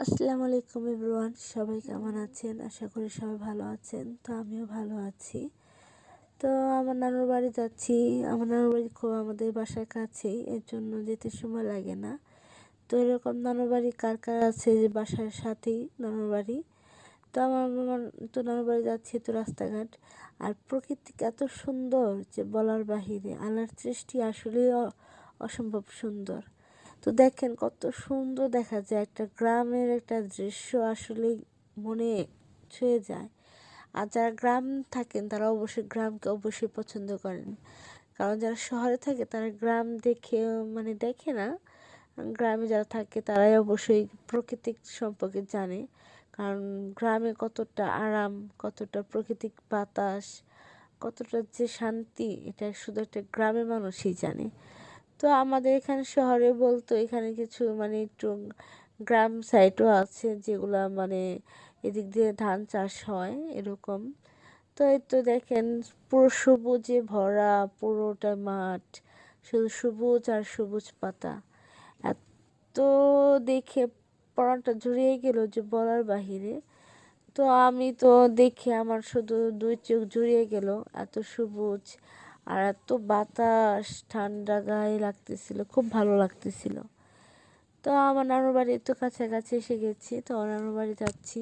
আসসালামু আলাইকুম এভরিওয়ান, সবাই কেমন আছেন? আশা করি সবাই ভালো আছেন। তো আমিও ভালো আছি। তো আমার নানুর বাড়ি যাচ্ছি। আমার নানুর বাড়ি খুব আমাদের বাসার কাছেই, এর জন্য যেতে সময় লাগে না। তো এরকম নানুর বাড়ি কার কার আছে যে বাসার সাথেই নানুর বাড়ি? তো নানুর বাড়ি যাচ্ছি, তো রাস্তাঘাট আর প্রকৃতি এত সুন্দর যে বলার বাহিরে। আল্লাহর সৃষ্টি আসলেই অসম্ভব সুন্দর। তো দেখেন কত সুন্দর দেখা যায়, একটা গ্রামের একটা দৃশ্য আসলেই মনে ছুঁয়ে যায়। আর যারা গ্রাম থাকেন তারা অবশ্যই গ্রামকে অবশ্যই পছন্দ করেন, কারণ যারা শহরে থাকে তারা গ্রাম দেখে দেখে না। গ্রামে যারা থাকে তারাই অবশ্যই প্রকৃতিক সম্পর্কে জানে, কারণ গ্রামে কতটা আরাম, কতটা প্রাকৃতিক বাতাস, কতটা যে শান্তি, এটা শুধু একটা গ্রামের মানুষই জানে। তো আমাদের এখানে শহরে বলতো এখানে কিছু একটু গ্রাম সাইডও আছে, যেগুলা এদিক দিয়ে ধান চাষ হয় এরকম। তো এই তো দেখেন পুরো সবুজে ভরা পুরোটা মাঠ, শুধু সবুজ আর সবুজ পাতা। এত দেখে পরানটা জুড়িয়ে গেল যে বলার বাহিরে। তো আমি তো দেখে আমার শুধু দুই চোখ জুড়িয়ে গেল, এত সবুজ আর এত বাতাস, ঠান্ডা গায়ে লাগতেছিল, খুব ভালো লাগতেছিল। তো আমার নানুর বাড়ি তো কাছাকাছি এসে গেছি, তো আমার নানুর বাড়ি যাচ্ছি।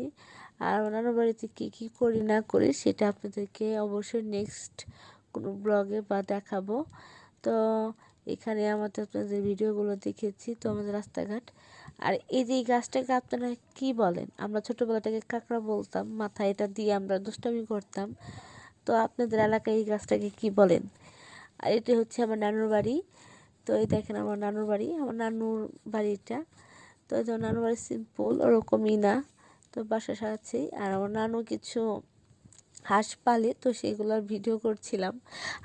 আর আমার নানুর বাড়িতে কী কী করি না করি সেটা আপনাদেরকে অবশ্যই নেক্সট কোনো ব্লগে বা দেখাবো। তো এখানে আমাদের আপনাদের ভিডিওগুলো দেখেছি, তো আমাদের রাস্তাঘাট। আর এই যে এই গাছটাকে আপনারা কি বলেন? আমরা ছোটোবেলাটাকে কাঁকড়া বলতাম, মাথায় এটা দিয়ে আমরা দুষ্টামি করতাম। তো আপনাদের এলাকায় এই গাছটাকে কি বলেন? আর এটা হচ্ছে আমার নানুর বাড়ি। তো এই দেখেন আমার নানুর বাড়ি, আমার নানুর বাড়িটা। তো এই যে নানুর বাড়ি সিম্পল ওরকমই না, তো বাসা সাজাচ্ছি। আর আমার নানু কিছু হাঁস পালে, তো সেগুলোর ভিডিও করছিলাম।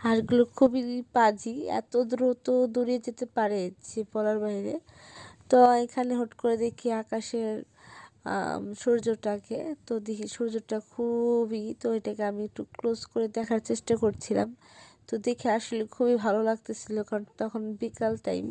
হাঁসগুলো খুবই পাজি, এত দ্রুত দৌড়িয়ে যেতে পারে যে বলার বাইরে। তো এখানে হুট করে দেখি আকাশের সূর্যটাকে, তো দেখি সূর্যটা খুবই, তো এটাকে আমি একটু ক্লোজ করে দেখার চেষ্টা করছিলাম। তো দেখে আসলে খুবই ভালো লাগতেছিল, কারণ তখন বিকাল টাইম।